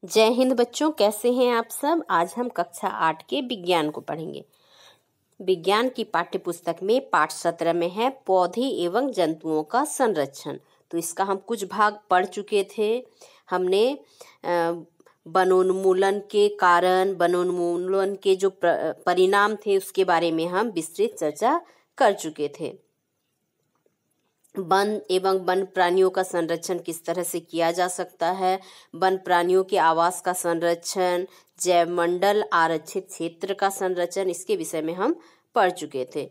जय हिंद बच्चों, कैसे हैं आप सब। आज हम कक्षा 8 के विज्ञान को पढ़ेंगे। विज्ञान की पाठ्य पुस्तक में पाठ 17 में है पौधे एवं जंतुओं का संरक्षण। तो इसका हम कुछ भाग पढ़ चुके थे। हमने वनोन्मूलन के कारण, वनोन्मूलन के जो परिणाम थे उसके बारे में हम विस्तृत चर्चा कर चुके थे। वन एवं वन प्राणियों का संरक्षण किस तरह से किया जा सकता है, वन प्राणियों के आवास का संरक्षण, जैवमंडल आरक्षित क्षेत्र का संरक्षण, इसके विषय में हम पढ़ चुके थे।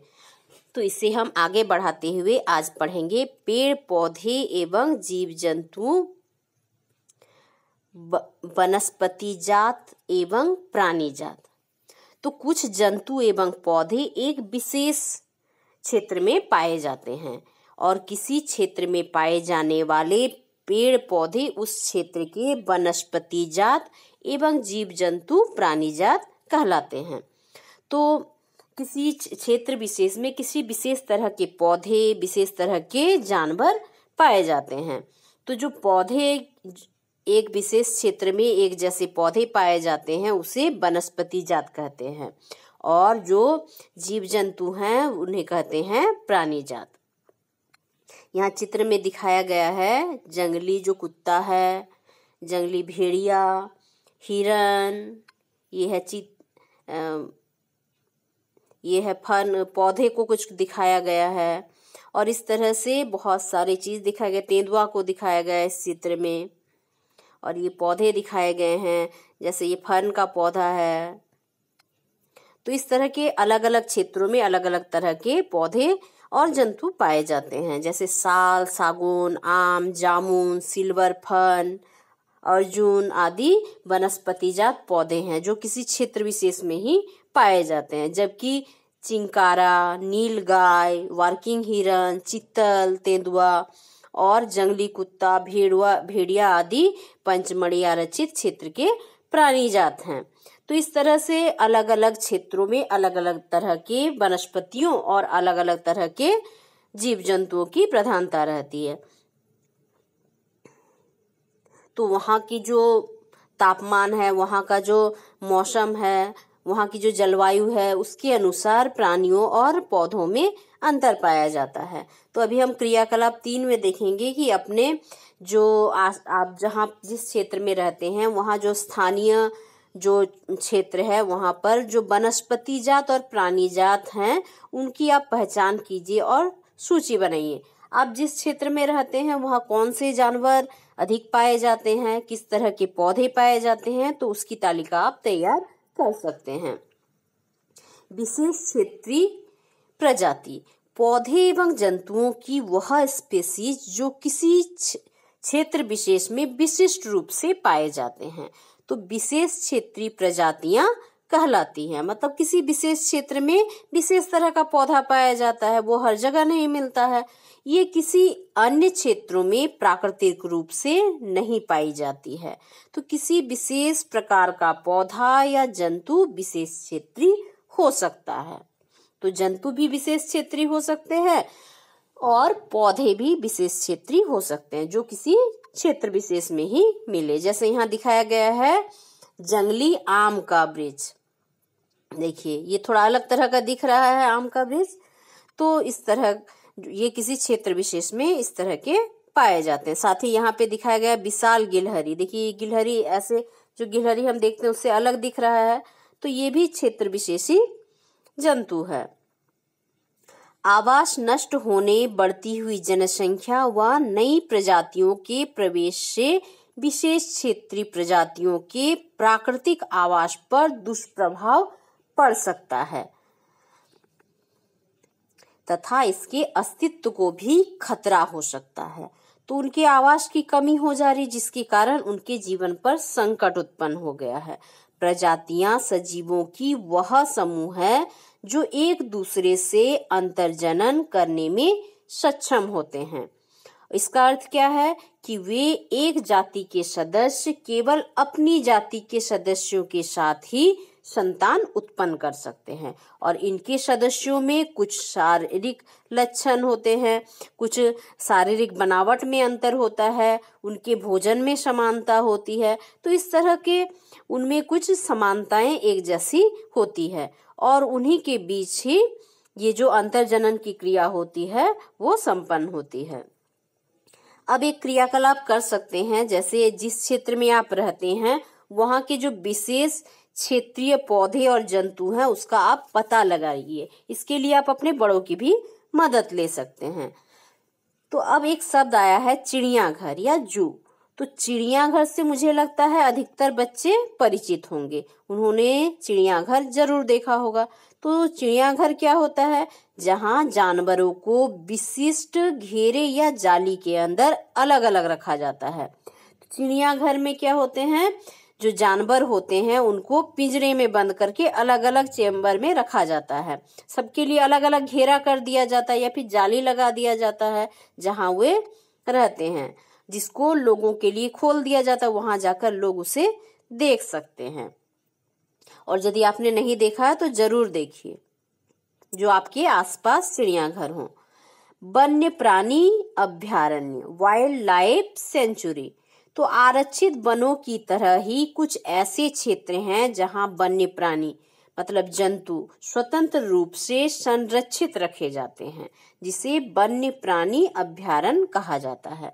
तो इसे हम आगे बढ़ाते हुए आज पढ़ेंगे पेड़ पौधे एवं जीव जंतु, वनस्पति जात एवं प्राणी जात। तो कुछ जंतु एवं पौधे एक विशेष क्षेत्र में पाए जाते हैं और किसी क्षेत्र में पाए जाने वाले पेड़ पौधे उस क्षेत्र के वनस्पति जात एवं जीव जंतु प्राणी जात कहलाते हैं। तो किसी क्षेत्र विशेष में किसी विशेष तरह के पौधे, विशेष तरह के जानवर पाए जाते हैं। तो जो पौधे एक विशेष क्षेत्र में एक जैसे पौधे पाए जाते हैं उसे वनस्पति जात कहते हैं, और जो जीव जंतु हैं उन्हें कहते हैं प्राणी जात। यहाँ चित्र में दिखाया गया है जंगली जो कुत्ता है, जंगली भेड़िया, हिरन, ये है फन, पौधे को कुछ दिखाया गया है और इस तरह से बहुत सारी चीज दिखाया गया। तेंदुआ को दिखाया गया है इस चित्र में, और ये पौधे दिखाए गए हैं, जैसे ये फन का पौधा है। तो इस तरह के अलग अलग क्षेत्रों में अलग अलग तरह के पौधे और जंतु पाए जाते हैं, जैसे साल, सागौन, आम, जामुन, सिल्वर फन, अर्जुन आदि वनस्पतिजात पौधे हैं जो किसी क्षेत्र विशेष में ही पाए जाते हैं। जबकि चिंकारा, नीलगाय, वर्किंग हिरन, चीतल, तेंदुआ और जंगली कुत्ता, भेड़िया आदि पंचमढ़ी आरक्षित क्षेत्र के प्राणी जात हैं। तो इस तरह से अलग अलग क्षेत्रों में अलग अलग तरह के वनस्पतियों और अलग अलग तरह के जीव जंतुओं की प्रधानता रहती है। तो वहाँ की जो तापमान है, वहाँ का जो मौसम है, वहाँ की जो जलवायु है, उसके अनुसार प्राणियों और पौधों में अंतर पाया जाता है। तो अभी हम क्रियाकलाप 3 में देखेंगे कि अपने जो आप जहाँ जिस क्षेत्र में रहते हैं वहाँ जो स्थानीय जो क्षेत्र है वहाँ पर जो वनस्पति जात और प्राणी जात हैं उनकी आप पहचान कीजिए और सूची बनाइए। आप जिस क्षेत्र में रहते हैं वहाँ कौन से जानवर अधिक पाए जाते हैं, किस तरह के पौधे पाए जाते हैं, तो उसकी तालिका आप तैयार कर सकते हैं। विशेष क्षेत्रीय प्रजाति, पौधे एवं जंतुओं की वह स्पीशीज जो किसी क्षेत्र विशेष में विशिष्ट रूप से पाए जाते हैं। तो विशेष क्षेत्रीय प्रजातियां कहलाती हैं, मतलब किसी विशेष क्षेत्र में विशेष तरह का पौधा पाया जाता है, वो हर जगह नहीं मिलता है। ये किसी अन्य क्षेत्रों में प्राकृतिक रूप से नहीं पाई जाती है। तो किसी विशेष प्रकार का पौधा या जंतु विशेष क्षेत्रीय हो सकता है। तो जंतु भी विशेष क्षेत्रीय हो सकते हैं और पौधे भी विशेष क्षेत्रीय हो सकते हैं जो किसी क्षेत्र विशेष में ही मिले। जैसे यहाँ दिखाया गया है जंगली आम का वृक्ष, देखिए ये थोड़ा अलग तरह का दिख रहा है आम का वृक्ष। तो इस तरह ये किसी क्षेत्र विशेष में इस तरह के पाए जाते हैं। साथ ही यहाँ पे दिखाया गया विशाल गिलहरी, देखिए गिलहरी ऐसे जो गिलहरी हम देखते हैं उससे अलग दिख रहा है, तो ये भी क्षेत्र विशेषी जंतु है। आवास नष्ट होने, बढ़ती हुई जनसंख्या व नई प्रजातियों के प्रवेश से विशेष क्षेत्रीय प्रजातियों के प्राकृतिक आवास पर दुष्प्रभाव पड़ सकता है तथा इसके अस्तित्व को भी खतरा हो सकता है। तो उनके आवास की कमी हो जा रही, जिसके कारण उनके जीवन पर संकट उत्पन्न हो गया है। प्रजातियां सजीवों की वह समूह है जो एक दूसरे से अंतर्जनन करने में सक्षम होते हैं। इसका अर्थ क्या है कि वे एक जाति के सदस्य केवल अपनी जाति के सदस्यों के साथ ही संतान उत्पन्न कर सकते हैं। और इनके सदस्यों में कुछ शारीरिक लक्षण होते हैं, कुछ शारीरिक बनावट में अंतर होता है, उनके भोजन में समानता होती है। तो इस तरह के उनमें कुछ समानताएं एक जैसी होती है और उन्हीं के बीच ही ये जो अंतर्जनन की क्रिया होती है वो संपन्न होती है। अब एक क्रियाकलाप कर सकते हैं, जैसे जिस क्षेत्र में आप रहते हैं वहाँ के जो विशेष क्षेत्रीय पौधे और जंतु हैं उसका आप पता लगाइए। इसके लिए आप अपने बड़ों की भी मदद ले सकते हैं। तो अब एक शब्द आया है चिड़ियाघर या जू। तो चिड़ियाघर से मुझे लगता है अधिकतर बच्चे परिचित होंगे, उन्होंने चिड़ियाघर जरूर देखा होगा। तो चिड़ियाघर क्या होता है? जहाँ जानवरों को विशिष्ट घेरे या जाली के अंदर अलग अलग रखा जाता है। चिड़ियाघर में क्या होते हैं, जो जानवर होते हैं उनको पिंजरे में बंद करके अलग अलग चेम्बर में रखा जाता है। सबके लिए अलग अलग घेरा कर दिया जाता है या फिर जाली लगा दिया जाता है जहाँ वे रहते हैं, जिसको लोगों के लिए खोल दिया जाता है। वहां जाकर लोग उसे देख सकते हैं। और यदि आपने नहीं देखा है तो जरूर देखिए, जो आपके आसपास चिड़ियाघर हो। वन्य प्राणी अभ्यारण्य, वाइल्ड लाइफ सेंचुरी। तो आरक्षित वनों की तरह ही कुछ ऐसे क्षेत्र हैं जहां वन्य प्राणी मतलब जंतु स्वतंत्र रूप से संरक्षित रखे जाते हैं, जिसे वन्य प्राणी अभ्यारण्य कहा जाता है।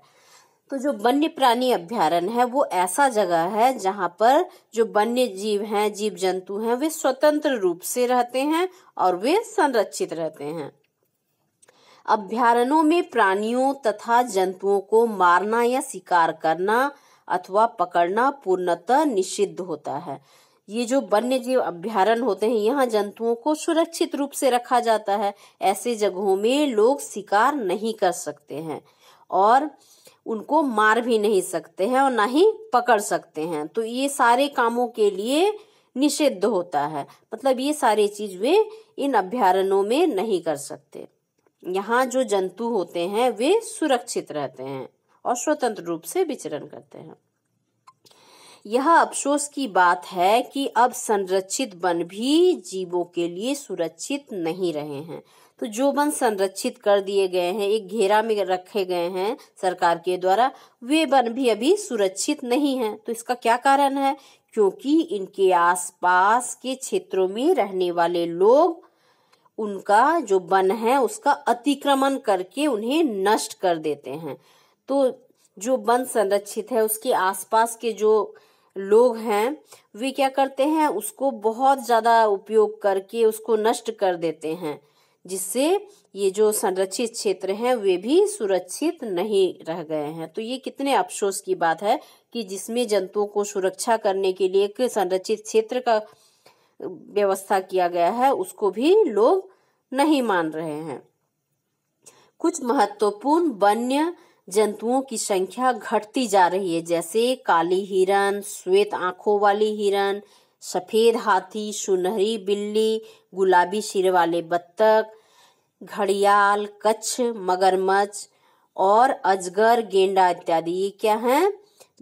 तो जो वन्य प्राणी अभ्यारण्य है वो ऐसा जगह है जहां पर जो वन्य जीव हैं, जीव जंतु हैं, वे स्वतंत्र रूप से रहते हैं और वे संरक्षित रहते हैं। अभ्यारण्यों में प्राणियों तथा जंतुओं को मारना या शिकार करना अथवा पकड़ना पूर्णतः निषिद्ध होता है। ये जो वन्य जीव अभ्यारण्य होते हैं, यहाँ जंतुओं को सुरक्षित रूप से रखा जाता है। ऐसे जगहों में लोग शिकार नहीं कर सकते हैं और उनको मार भी नहीं सकते हैं और ना ही पकड़ सकते हैं। तो ये सारे कामों के लिए निषिद्ध होता है, मतलब ये सारी चीज वे इन अभ्यारण्यों में नहीं कर सकते। यहाँ जो जंतु होते हैं वे सुरक्षित रहते हैं और स्वतंत्र रूप से विचरण करते हैं। यह अफसोस की बात है कि अब संरक्षित वन भी जीवों के लिए सुरक्षित नहीं रहे हैं। तो जो वन संरक्षित कर दिए गए हैं, एक घेरा में रखे गए हैं सरकार के द्वारा, वे वन भी अभी सुरक्षित नहीं हैं। तो इसका क्या कारण है? क्योंकि इनके आसपास के क्षेत्रों में रहने वाले लोग उनका जो वन है उसका अतिक्रमण करके उन्हें नष्ट कर देते हैं। तो जो वन संरक्षित है उसके आसपास के जो लोग हैं वे क्या करते हैं, उसको बहुत ज्यादा उपयोग करके उसको नष्ट कर देते हैं, जिससे ये जो संरक्षित क्षेत्र हैं वे भी सुरक्षित नहीं रह गए हैं। तो ये कितने अफसोस की बात है कि जिसमें जंतुओं को सुरक्षा करने के लिए एक संरक्षित क्षेत्र का व्यवस्था किया गया है उसको भी लोग नहीं मान रहे हैं। कुछ महत्वपूर्ण वन्य जंतुओं की संख्या घटती जा रही है, जैसे काली हिरन, श्वेत आंखों वाली हिरन, सफेद हाथी, सुनहरी बिल्ली, गुलाबी सिर वाले बत्तख, घड़ियाल, कच्छ, मगरमच्छ और अजगर, गेंडा इत्यादि। ये क्या हैं?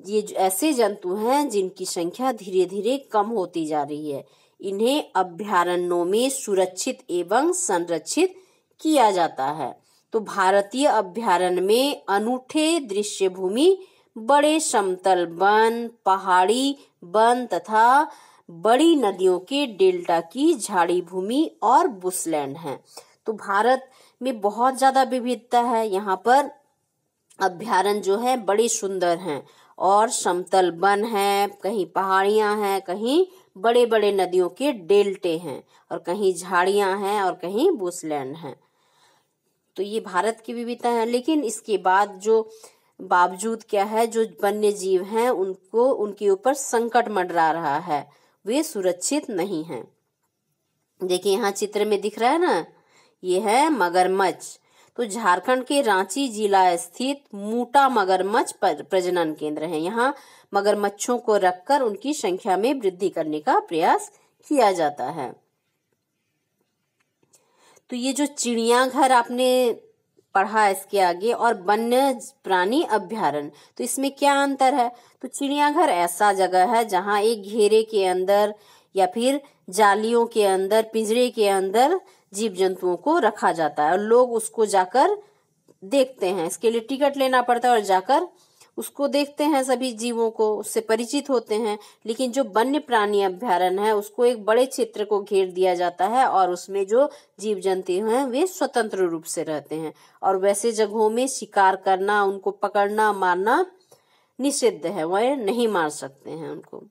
ये ऐसे जंतु हैं जिनकी संख्या धीरे धीरे कम होती जा रही है। इन्हें अभ्यारण्यों में सुरक्षित एवं संरक्षित किया जाता है। तो भारतीय अभ्यारण्य में अनूठे दृश्य भूमि, बड़े समतल वन, पहाड़ी वन तथा बड़ी नदियों के डेल्टा की झाड़ी भूमि और बुशलैंड हैं। तो भारत में बहुत ज्यादा विविधता है। यहाँ पर अभ्यारण्य जो है बड़े सुंदर हैं और समतल वन है, कहीं पहाड़ियां हैं, कहीं बड़े बड़े नदियों के डेल्टे हैं और कहीं झाड़ियां हैं और कहीं बुशलैंड हैं। तो ये भारत की विविधता है। लेकिन इसके बाद जो बावजूद क्या है, जो वन्य जीव हैं उनको उनके ऊपर संकट मंडरा रहा है, वे सुरक्षित नहीं हैं। देखिए यहाँ चित्र में दिख रहा है ना, ये है मगरमच्छ। तो झारखंड के रांची जिला स्थित मूटा मगरमच्छ प्रजनन केंद्र है। यहाँ मगरमच्छों को रखकर उनकी संख्या में वृद्धि करने का प्रयास किया जाता है। तो ये जो चिड़ियाघर आपने पढ़ा इसके आगे और वन्य प्राणी अभ्यारण्य, तो इसमें क्या अंतर है? तो चिड़ियाघर ऐसा जगह है जहाँ एक घेरे के अंदर या फिर जालियों के अंदर, पिंजरे के अंदर जीव जंतुओं को रखा जाता है और लोग उसको जाकर देखते हैं। इसके लिए टिकट लेना पड़ता है और जाकर उसको देखते हैं, सभी जीवों को, उससे परिचित होते हैं। लेकिन जो वन्य प्राणी अभ्यारण्य है उसको एक बड़े क्षेत्र को घेर दिया जाता है और उसमें जो जीव जंतु हैं वे स्वतंत्र रूप से रहते हैं और वैसे जगहों में शिकार करना, उनको पकड़ना, मारना निषिद्ध है, वह नहीं मार सकते हैं उनको।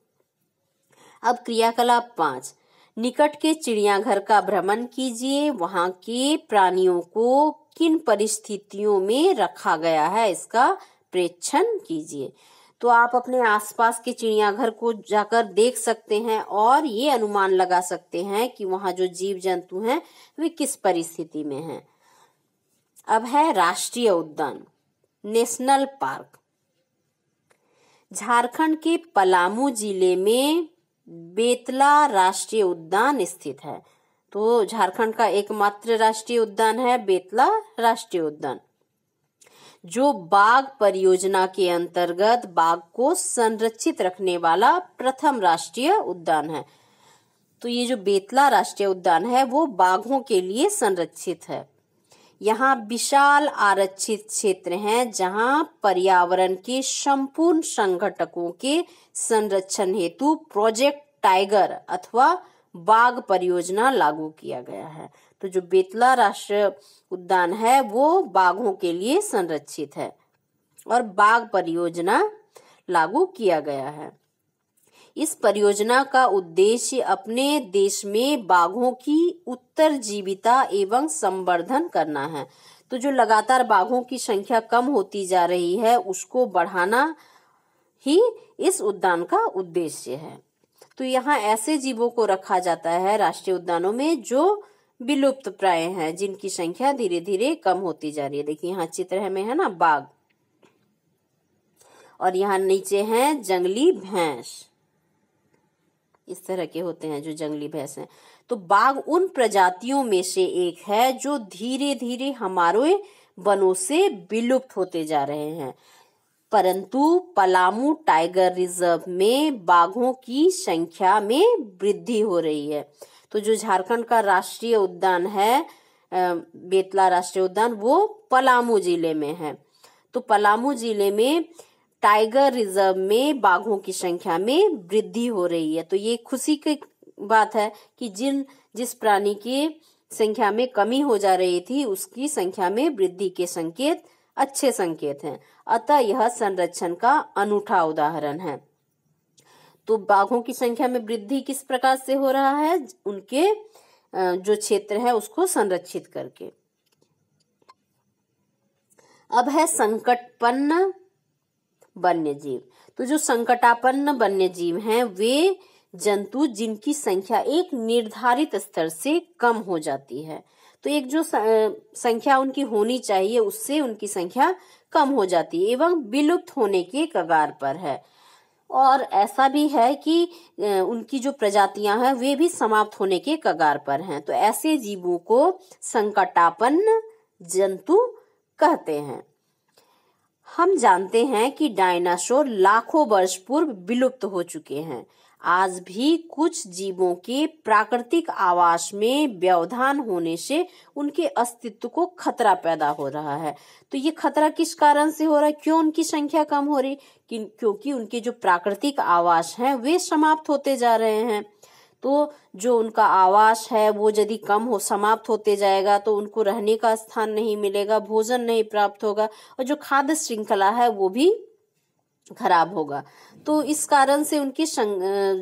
अब क्रियाकलाप 5, निकट के चिड़ियाघर का भ्रमण कीजिए। वहां के प्राणियों को किन परिस्थितियों में रखा गया है इसका प्रेक्षण कीजिए। तो आप अपने आसपास के चिड़ियाघर को जाकर देख सकते हैं और ये अनुमान लगा सकते हैं कि वहां जो जीव जंतु हैं वे किस परिस्थिति में हैं। अब है राष्ट्रीय उद्यान, नेशनल पार्क। झारखंड के पलामू जिले में बेतला राष्ट्रीय उद्यान स्थित है। तो झारखंड का एकमात्र राष्ट्रीय उद्यान है बेतला राष्ट्रीय उद्यान, जो बाघ परियोजना के अंतर्गत बाघ को संरक्षित रखने वाला प्रथम राष्ट्रीय उद्यान है। तो ये जो बेतला राष्ट्रीय उद्यान है वो बाघों के लिए संरक्षित है। यहाँ विशाल आरक्षित क्षेत्र हैं जहाँ पर्यावरण के संपूर्ण संगठकों के संरक्षण हेतु प्रोजेक्ट टाइगर अथवा बाघ परियोजना लागू किया गया है। तो जो बेतला राष्ट्रीय उद्यान है वो बाघों के लिए संरक्षित है और बाघ परियोजना लागू किया गया है। इस परियोजना का उद्देश्य अपने देश में बाघों की उत्तरजीविता एवं संवर्धन करना है। तो जो लगातार बाघों की संख्या कम होती जा रही है उसको बढ़ाना ही इस उद्यान का उद्देश्य है। तो यहाँ ऐसे जीवों को रखा जाता है राष्ट्रीय उद्यानों में जो विलुप्त प्राय हैं, जिनकी संख्या धीरे धीरे कम होती जा रही है। देखिए यहाँ चित्र में है ना बाघ, और यहाँ नीचे हैं जंगली भैंस। इस तरह के होते हैं जो जंगली भैंस हैं। तो बाघ उन प्रजातियों में से एक है जो धीरे धीरे हमारे वनों से विलुप्त होते जा रहे हैं, परंतु पलामू टाइगर रिजर्व में बाघों की संख्या में वृद्धि हो रही है। तो जो झारखंड का राष्ट्रीय उद्यान है बेतला राष्ट्रीय उद्यान वो पलामू जिले में है। तो पलामू जिले में टाइगर रिजर्व में बाघों की संख्या में वृद्धि हो रही है। तो ये खुशी की बात है कि जिस प्राणी की संख्या में कमी हो जा रही थी उसकी संख्या में वृद्धि के संकेत अच्छे संकेत हैं। अतः यह संरक्षण का अनूठा उदाहरण है। तो बाघों की संख्या में वृद्धि किस प्रकार से हो रहा है, उनके जो क्षेत्र है उसको संरक्षित करके। अब है संकटापन्न वन्य जीव। तो जो संकटापन्न वन्य जीव हैं वे जंतु जिनकी संख्या एक निर्धारित स्तर से कम हो जाती है। तो एक जो संख्या उनकी होनी चाहिए उससे उनकी संख्या कम हो जाती है एवं विलुप्त होने के कगार पर है। और ऐसा भी है कि उनकी जो प्रजातियां हैं वे भी समाप्त होने के कगार पर हैं। तो ऐसे जीवों को संकटापन्न जंतु कहते हैं। हम जानते हैं कि डायनासोर लाखों वर्ष पूर्व विलुप्त हो चुके हैं। आज भी कुछ जीवों के प्राकृतिक आवास में व्यवधान होने से उनके अस्तित्व को खतरा पैदा हो रहा है। तो ये खतरा किस कारण से हो रहा है, क्यों उनकी संख्या कम हो रही, क्योंकि उनके जो प्राकृतिक आवास हैं वे समाप्त होते जा रहे हैं। तो जो उनका आवास है वो यदि समाप्त होते जाएगा तो उनको रहने का स्थान नहीं मिलेगा, भोजन नहीं प्राप्त होगा और जो खाद्य श्रृंखला है वो भी खराब होगा। तो इस कारण से उनकी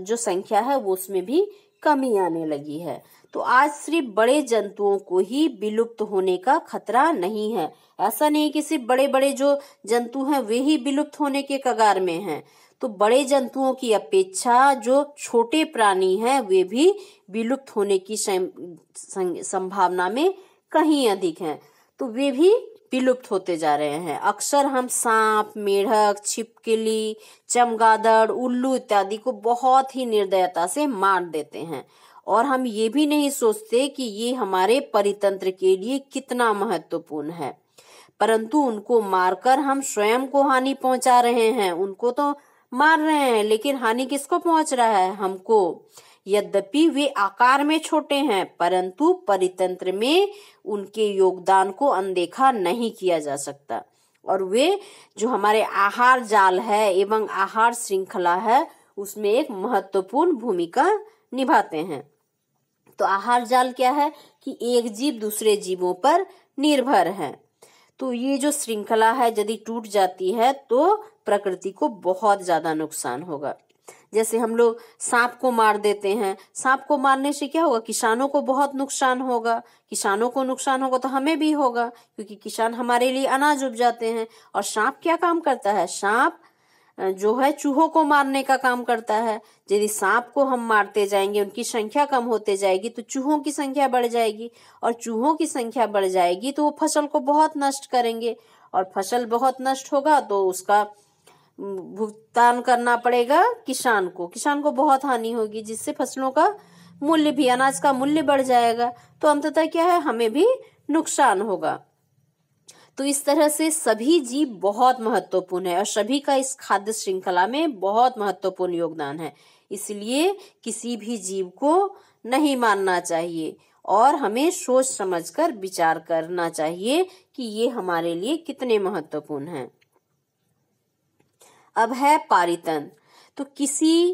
जो संख्या है वो उसमें भी कमी आने लगी है। तो आज सिर्फ बड़े जंतुओं को ही विलुप्त होने का खतरा नहीं है। ऐसा नहीं कि सिर्फ बड़े बड़े जो जंतु हैं वे ही विलुप्त होने के कगार में हैं। तो बड़े जंतुओं की अपेक्षा जो छोटे प्राणी हैं वे भी विलुप्त होने की संभावना में कहीं अधिक हैं। तो वे भी विलुप्त होते जा रहे हैं। अक्सर हम सांप, मेढक, छिपकली, चमगादड़, उल्लू इत्यादि को बहुत ही निर्दयता से मार देते हैं और हम ये भी नहीं सोचते कि ये हमारे परितंत्र के लिए कितना महत्वपूर्ण है, परंतु उनको मारकर हम स्वयं को हानि पहुंचा रहे हैं। उनको तो मार रहे हैं लेकिन हानि किसको पहुंच रहा है, हमको। यद्यपि वे आकार में छोटे हैं, परंतु परितंत्र में उनके योगदान को अनदेखा नहीं किया जा सकता। और वे जो हमारे आहार जाल है एवं आहार श्रृंखला है उसमें एक महत्वपूर्ण भूमिका निभाते हैं। तो आहार जाल क्या है कि एक जीव दूसरे जीवों पर निर्भर है। तो ये जो श्रृंखला है यदि टूट जाती है तो प्रकृति को बहुत ज्यादा नुकसान होगा। जैसे हम लोग सांप को मार देते हैं, सांप को मारने से क्या होगा, किसानों को बहुत नुकसान होगा। किसानों को नुकसान होगा तो हमें भी होगा, क्योंकि किसान हमारे लिए अनाज उपजाते हैं। और सांप क्या काम करता है, सांप जो है चूहों को मारने का काम करता है। यदि सांप को हम मारते जाएंगे, उनकी संख्या कम होते जाएगी तो चूहों की संख्या बढ़ जाएगी, और चूहों की संख्या बढ़ जाएगी तो वो फसल को बहुत नष्ट करेंगे, और फसल बहुत नष्ट होगा तो उसका भुगतान करना पड़ेगा किसान को बहुत हानि होगी, जिससे फसलों का मूल्य भी, अनाज का मूल्य बढ़ जाएगा। तो अंततः क्या है, हमें भी नुकसान होगा। तो इस तरह से सभी जीव बहुत महत्वपूर्ण है और सभी का इस खाद्य श्रृंखला में बहुत महत्वपूर्ण योगदान है। इसलिए किसी भी जीव को नहीं मारना चाहिए और हमें सोच समझकर विचार करना चाहिए कि ये हमारे लिए कितने महत्वपूर्ण हैं। अब है पारितंत्र। तो किसी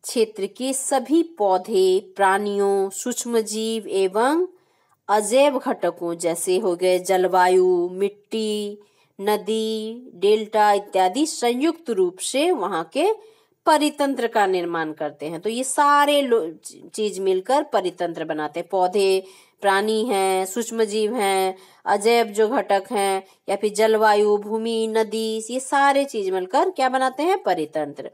क्षेत्र के सभी पौधे, प्राणियों, सूक्ष्म जीव एवं अजैव घटकों जैसे हो गए जलवायु, मिट्टी, नदी, डेल्टा इत्यादि संयुक्त रूप से वहां के परितंत्र का निर्माण करते हैं। तो ये सारे चीज मिलकर परितंत्र बनाते हैं। पौधे, प्राणी हैं, सूक्ष्म जीव हैं, अजैव जो घटक हैं, या फिर जलवायु, भूमि, नदी, ये सारे चीज मिलकर क्या बनाते हैं, परितंत्र।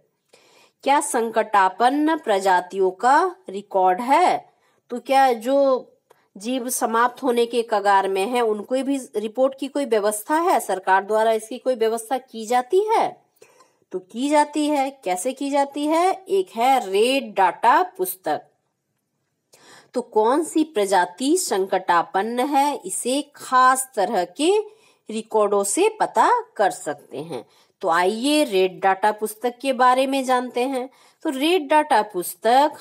क्या संकटापन्न प्रजातियों का रिकॉर्ड है? तो क्या जो जीव समाप्त होने के कगार में है उनको भी रिपोर्ट की कोई व्यवस्था है? सरकार द्वारा इसकी कोई व्यवस्था की जाती है? तो की जाती है। कैसे की जाती है? एक है रेड डाटा पुस्तक। तो कौन सी प्रजाति संकटापन्न है, इसे खास तरह के रिकॉर्डों से पता कर सकते हैं। तो आइए रेड डाटा पुस्तक के बारे में जानते हैं। तो रेड डाटा पुस्तक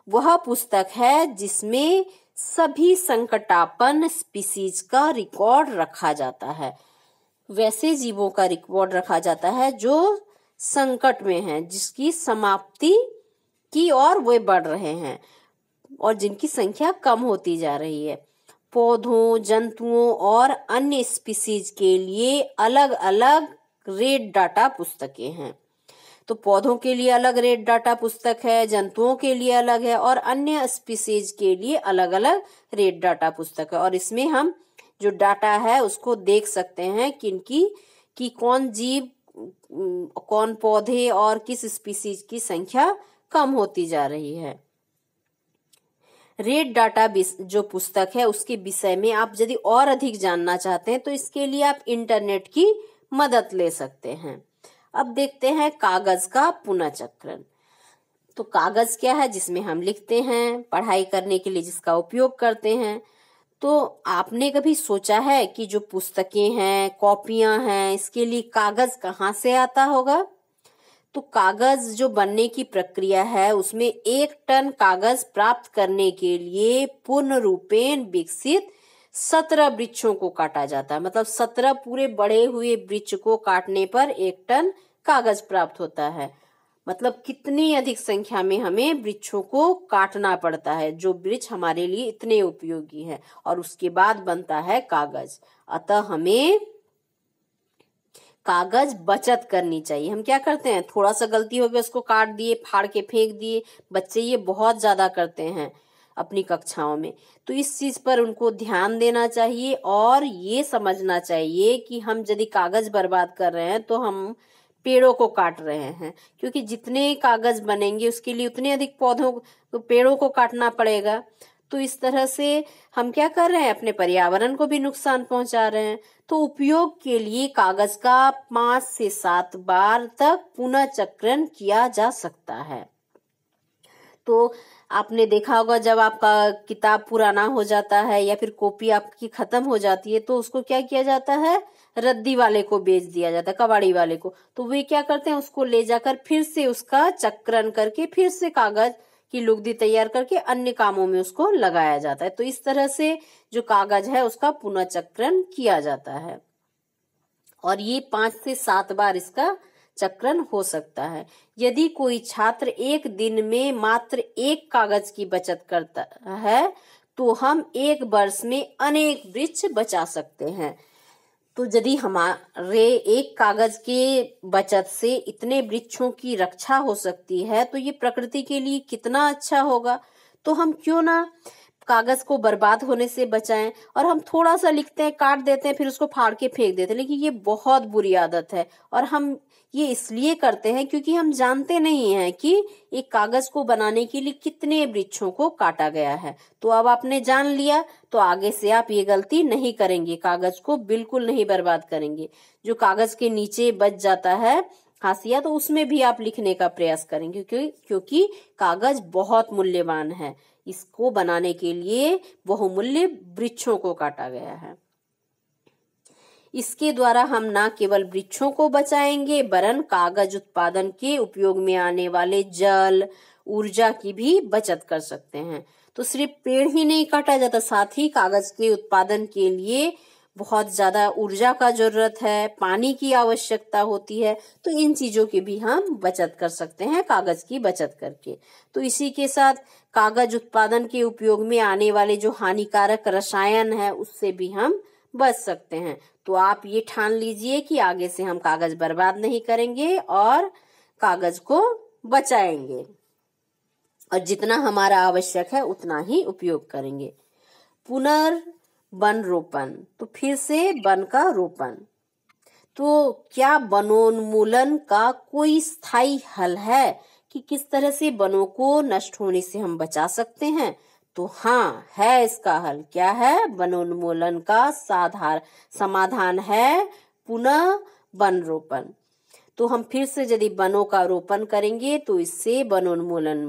वह पुस्तक है जिसमें सभी संकटापन्न स्पीसीज का रिकॉर्ड रखा जाता है। वैसे जीवों का रिकॉर्ड रखा जाता है जो संकट में हैं, जिसकी समाप्ति की ओर वे बढ़ रहे हैं और जिनकी संख्या कम होती जा रही है। पौधों, जंतुओं और अन्य स्पीसीज के लिए अलग अलग रेड डाटा पुस्तकें हैं। तो पौधों के लिए अलग रेड डाटा पुस्तक है, जंतुओं के लिए अलग है और अन्य स्पीसीज के लिए अलग अलग रेड डाटा पुस्तक है। और इसमें हम जो डाटा है उसको देख सकते हैं कि कौन जीव, कौन पौधे और किस स्पीसीज की संख्या कम होती जा रही है। रेड डाटा जो पुस्तक है उसके विषय में आप यदि और अधिक जानना चाहते हैं तो इसके लिए आप इंटरनेट की मदद ले सकते हैं। अब देखते हैं कागज का पुनःचक्रण। तो कागज क्या है, जिसमें हम लिखते हैं, पढ़ाई करने के लिए जिसका उपयोग करते हैं। तो आपने कभी सोचा है कि जो पुस्तकें हैं, कॉपियां हैं, इसके लिए कागज कहाँ से आता होगा? तो कागज जो बनने की प्रक्रिया है उसमें 1 टन कागज प्राप्त करने के लिए पूर्ण रूपेण विकसित 17 वृक्षों को काटा जाता है। मतलब 17 पूरे बढ़े हुए वृक्ष को काटने पर 1 टन कागज प्राप्त होता है। मतलब कितनी अधिक संख्या में हमें वृक्षों को काटना पड़ता है जो वृक्ष हमारे लिए इतने उपयोगी है, और उसके बाद बनता है कागज। अतः हमें कागज बचत करनी चाहिए। हम क्या करते हैं, थोड़ा सा गलती हो गया उसको काट दिए, फाड़ के फेंक दिए। बच्चे ये बहुत ज्यादा करते हैं अपनी कक्षाओं में। तो इस चीज पर उनको ध्यान देना चाहिए और ये समझना चाहिए कि हम यदि कागज बर्बाद कर रहे हैं तो हम पेड़ों को काट रहे हैं, क्योंकि जितने कागज बनेंगे उसके लिए उतने अधिक पेड़ों को काटना पड़ेगा। तो इस तरह से हम क्या कर रहे हैं, अपने पर्यावरण को भी नुकसान पहुंचा रहे हैं। तो उपयोग के लिए कागज का 5 से 7 बार तक पुनः चक्रण किया जा सकता है। तो आपने देखा होगा जब आपका किताब पुराना हो जाता है या फिर कॉपी आपकी खत्म हो जाती है तो उसको क्या किया जाता है, रद्दी वाले को बेच दिया जाता है, कबाड़ी वाले को। तो वे क्या करते हैं, उसको ले जाकर फिर से उसका चक्रण करके फिर से कागज की लुगदी तैयार करके अन्य कामों में उसको लगाया जाता है। तो इस तरह से जो कागज है उसका पुनर्चक्रण किया जाता है और ये 5 से 7 बार इसका चक्रण हो सकता है। यदि कोई छात्र एक दिन में मात्र एक कागज की बचत करता है तो हम एक वर्ष में अनेक वृक्ष बचा सकते हैं। तो यदि हमारे एक कागज के बचत से इतने वृक्षों की रक्षा हो सकती है तो ये प्रकृति के लिए कितना अच्छा होगा। तो हम क्यों ना कागज को बर्बाद होने से बचाएं। और हम थोड़ा सा लिखते हैं, काट देते हैं, फिर उसको फाड़ के फेंक देते हैं, लेकिन ये बहुत बुरी आदत है। और हम ये इसलिए करते हैं क्योंकि हम जानते नहीं हैं कि एक कागज को बनाने के लिए कितने वृक्षों को काटा गया है। तो अब आपने जान लिया तो आगे से आप ये गलती नहीं करेंगे, कागज को बिल्कुल नहीं बर्बाद करेंगे। जो कागज के नीचे बच जाता है हाशिया तो उसमें भी आप लिखने का प्रयास करेंगे क्योंकि कागज बहुत मूल्यवान है। इसको बनाने के लिए बहुमूल्य वृक्षों को काटा गया है। इसके द्वारा हम न केवल वृक्षों को बचाएंगे वरन कागज उत्पादन के उपयोग में आने वाले जल ऊर्जा की भी बचत कर सकते हैं। तो सिर्फ पेड़ ही नहीं काटा जाता, साथ ही कागज के उत्पादन के लिए बहुत ज्यादा ऊर्जा का जरूरत है, पानी की आवश्यकता होती है। तो इन चीजों की भी हम बचत कर सकते हैं कागज की बचत करके। तो इसी के साथ कागज उत्पादन के उपयोग में आने वाले जो हानिकारक रसायन है उससे भी हम बच सकते हैं। तो आप ये ठान लीजिए कि आगे से हम कागज बर्बाद नहीं करेंगे और कागज को बचाएंगे और जितना हमारा आवश्यक है उतना ही उपयोग करेंगे। पुनर्वन रोपण, तो फिर से वन का रोपण। तो क्या वनोन्मूलन का कोई स्थायी हल है कि किस तरह से वनों को नष्ट होने से हम बचा सकते हैं? तो हाँ, है इसका हल। क्या है? वनोन्मूलन का समाधान है पुनः वन रोपण। तो हम फिर से यदि वनों का रोपण करेंगे तो इससे वनोन्मूलन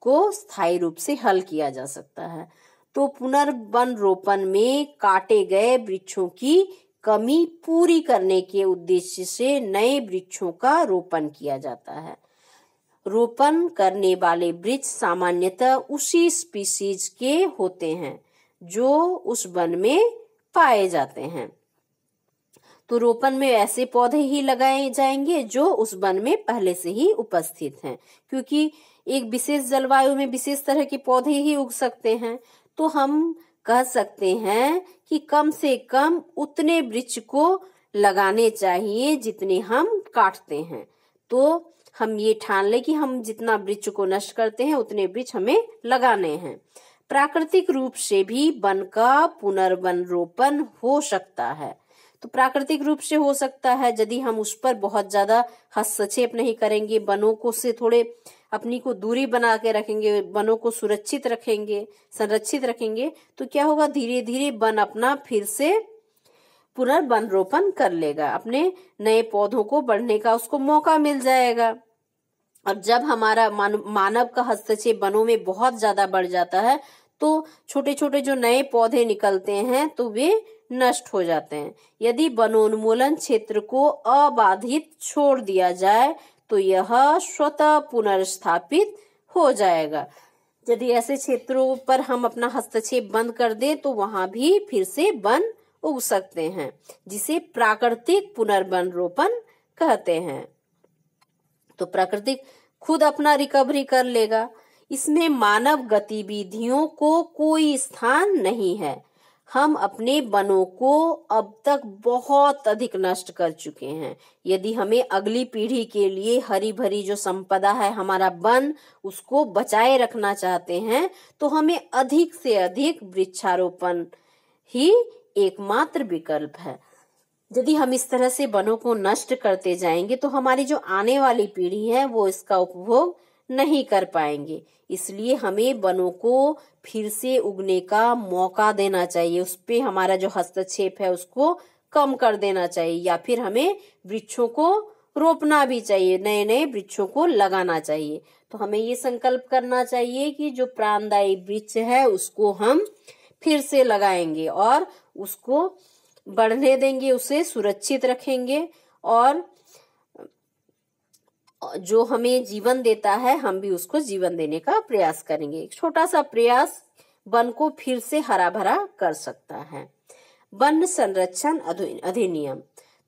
को स्थायी रूप से हल किया जा सकता है। तो पुनर्वन रोपण में काटे गए वृक्षों की कमी पूरी करने के उद्देश्य से नए वृक्षों का रोपण किया जाता है। रोपण करने वाले वृक्ष सामान्यतः उसी स्पीशीज के होते हैं जो उस वन में पाए जाते हैं। तो रोपण में ऐसे पौधे ही लगाए जाएंगे जो उस वन में पहले से ही उपस्थित हैं, क्योंकि एक विशेष जलवायु में विशेष तरह के पौधे ही उग सकते हैं। तो हम कह सकते हैं कि कम से कम उतने वृक्ष को लगाने चाहिए जितने हम काटते हैं। तो हम ये ठान ले कि हम जितना वृक्ष को नष्ट करते हैं उतने वृक्ष हमें लगाने हैं। प्राकृतिक रूप से भी वन का पुनर्वन रोपण हो सकता है। तो प्राकृतिक रूप से हो सकता है यदि हम उस पर बहुत ज्यादा हस्तक्षेप नहीं करेंगे, वनों को से थोड़े अपनी को दूरी बना के रखेंगे, वनों को सुरक्षित रखेंगे, संरक्षित रखेंगे, तो क्या होगा, धीरे धीरे वन अपना फिर से पुनर्वन रोपण कर लेगा, अपने नए पौधों को बढ़ने का उसको मौका मिल जाएगा। और जब हमारा मानव का हस्तक्षेप वनों में बहुत ज्यादा बढ़ जाता है तो छोटे छोटे जो नए पौधे निकलते हैं तो वे नष्ट हो जाते हैं। यदि वनोन्मूलन क्षेत्र को अबाधित छोड़ दिया जाए तो यह स्वतः पुनर्स्थापित हो जाएगा। यदि ऐसे क्षेत्रों पर हम अपना हस्तक्षेप बंद कर दें तो वहां भी फिर से वन उग सकते हैं, जिसे प्राकृतिक पुनर्वन रोपण कहते हैं। तो प्रकृति खुद अपना रिकवरी कर लेगा। इसमें मानव गतिविधियों को कोई स्थान नहीं है। हम अपने वनों को अब तक बहुत अधिक नष्ट कर चुके हैं। यदि हमें अगली पीढ़ी के लिए हरी भरी जो संपदा है हमारा वन, उसको बचाए रखना चाहते हैं तो हमें अधिक से अधिक वृक्षारोपण ही एकमात्र विकल्प है। यदि हम इस तरह से वनों को नष्ट करते जाएंगे तो हमारी जो आने वाली पीढ़ी है वो इसका उपभोग नहीं कर पाएंगे। इसलिए हमें वनों को फिर से उगने का मौका देना चाहिए, उस पे हमारा जो हस्तक्षेप है उसको कम कर देना चाहिए, या फिर हमें वृक्षों को रोपना भी चाहिए, नए नए वृक्षों को लगाना चाहिए। तो हमें ये संकल्प करना चाहिए कि जो प्राणदायी वृक्ष है उसको हम फिर से लगाएंगे और उसको बढ़ने देंगे, उसे सुरक्षित रखेंगे जो हमें जीवन देता है, हम भी उसको जीवन देने का प्रयास करेंगे। एक छोटा सा प्रयास वन को फिर से हरा भरा कर सकता है। वन संरक्षण अधिनियम।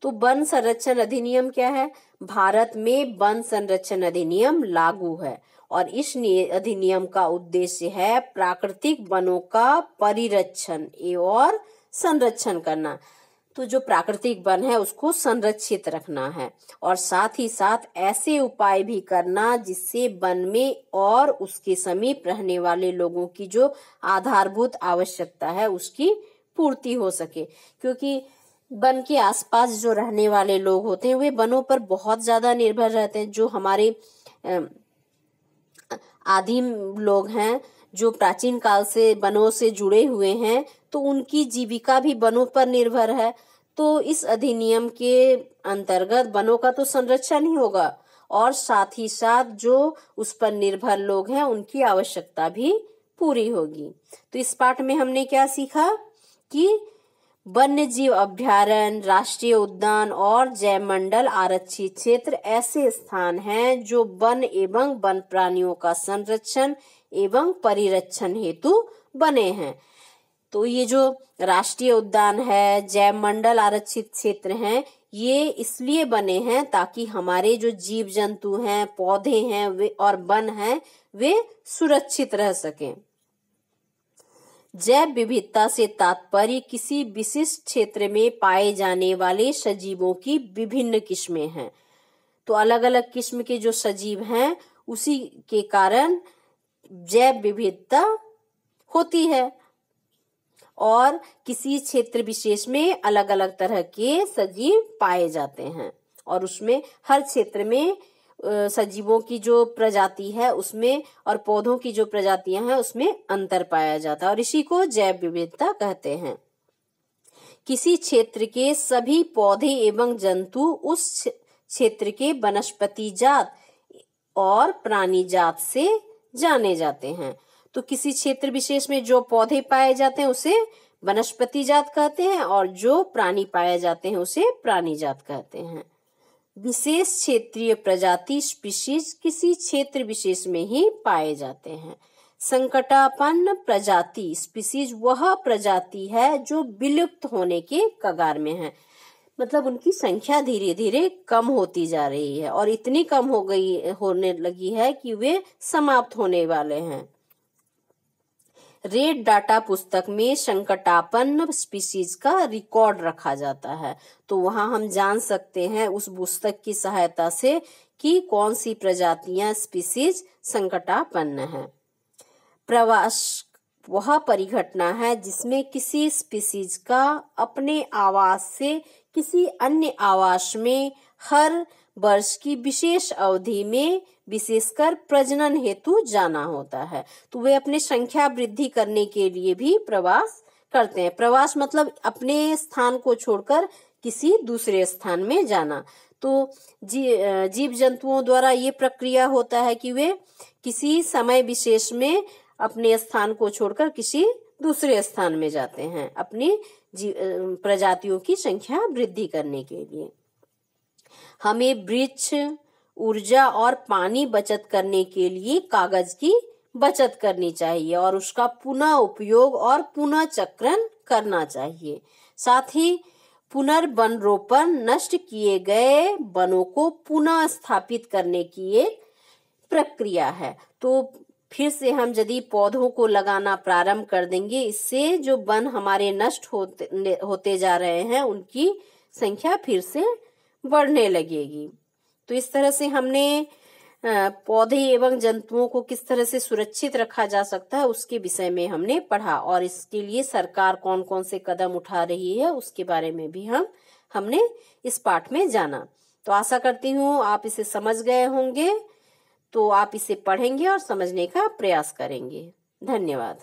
तो वन संरक्षण अधिनियम क्या है? भारत में वन संरक्षण अधिनियम लागू है और इस अधिनियम का उद्देश्य है प्राकृतिक वनों का परिरक्षण और संरक्षण करना। तो जो प्राकृतिक वन है उसको संरक्षित रखना है और साथ ही साथ ऐसे उपाय भी करना जिससे वन में और उसके समीप रहने वाले लोगों की जो आधारभूत आवश्यकता है उसकी पूर्ति हो सके। क्योंकि वन के आसपास जो रहने वाले लोग होते हैं वे वनों पर बहुत ज्यादा निर्भर रहते हैं। जो हमारे आदिम लोग हैं, जो प्राचीन काल से वनों से जुड़े हुए हैं, तो उनकी जीविका भी वनों पर निर्भर है। तो इस अधिनियम के अंतर्गत वनों का तो संरक्षण ही होगा और साथ ही साथ जो उस पर निर्भर लोग हैं उनकी आवश्यकता भी पूरी होगी। तो इस पाठ में हमने क्या सीखा कि वन्य जीव अभ्यारण्य, राष्ट्रीय उद्यान और जैवमंडल आरक्षित क्षेत्र ऐसे स्थान हैं जो वन एवं वन प्राणियों का संरक्षण एवं परिरक्षण हेतु बने हैं। तो ये जो राष्ट्रीय उद्यान है, जैवमंडल आरक्षित क्षेत्र हैं, ये इसलिए बने हैं ताकि हमारे जो जीव जंतु हैं, पौधे हैं वे और वन हैं वे सुरक्षित रह सकें। जैव विविधता से तात्पर्य किसी विशिष्ट क्षेत्र में पाए जाने वाले सजीवों की विभिन्न किस्में हैं। तो अलग अलग किस्म के जो सजीव हैं उसी के कारण जैव विविधता होती है और किसी क्षेत्र विशेष में अलग अलग तरह के सजीव पाए जाते हैं और उसमें हर क्षेत्र में सजीवों की जो प्रजाति है उसमें और पौधों की जो प्रजातियां हैं उसमें अंतर पाया जाता है और इसी को जैव विविधता कहते हैं। किसी क्षेत्र के सभी पौधे एवं जंतु उस क्षेत्र के वनस्पति जात और प्राणी जात से जाने जाते हैं। तो किसी क्षेत्र विशेष में जो पौधे पाए जाते हैं उसे वनस्पति जात कहते हैं और जो प्राणी पाए जाते हैं उसे प्राणी जात कहते हैं। विशेष क्षेत्रीय प्रजाति स्पीशीज किसी क्षेत्र विशेष में ही पाए जाते हैं। संकटापन्न प्रजाति स्पीशीज वह प्रजाति है जो विलुप्त होने के कगार में है। मतलब उनकी संख्या धीरे धीरे कम होती जा रही है और इतनी कम होने लगी है कि वे समाप्त होने वाले हैं। रेड डाटा पुस्तक में संकटापन्न स्पीशीज का रिकॉर्ड रखा जाता है। तो वहां हम जान सकते हैं उस पुस्तक की सहायता से कि कौन सी प्रजातियां स्पीशीज संकटापन्न है। प्रवास वह परिघटना है जिसमें किसी स्पीशीज का अपने आवास से किसी अन्य आवास में हर वर्ष की विशेष अवधि में विशेषकर प्रजनन हेतु जाना होता है। तो वे अपने संख्या वृद्धि करने के लिए भी प्रवास करते हैं। प्रवास मतलब अपने स्थान को छोड़कर किसी दूसरे स्थान में जाना। तो जीव जंतुओं द्वारा ये प्रक्रिया होता है कि वे किसी समय विशेष में अपने स्थान को छोड़कर किसी दूसरे स्थान में जाते हैं अपनी प्रजातियों की संख्या वृद्धि करने के लिए। हमें वृक्ष, ऊर्जा और पानी बचत करने के लिए कागज की बचत करनी चाहिए और उसका पुनः उपयोग और पुनः चक्रण करना चाहिए। साथ ही पुनर्वनरोपण नष्ट किए गए वनों को पुनः स्थापित करने की एक प्रक्रिया है। तो फिर से हम यदि पौधों को लगाना प्रारंभ कर देंगे, इससे जो वन हमारे नष्ट होते जा रहे हैं उनकी संख्या फिर से बढ़ने लगेगी। तो इस तरह से हमने पौधे एवं जंतुओं को किस तरह से सुरक्षित रखा जा सकता है उसके विषय में हमने पढ़ा और इसके लिए सरकार कौन कौन से कदम उठा रही है उसके बारे में भी हमने इस पाठ में जाना। तो आशा करती हूँ आप इसे समझ गए होंगे। तो आप इसे पढ़ेंगे और समझने का प्रयास करेंगे। धन्यवाद।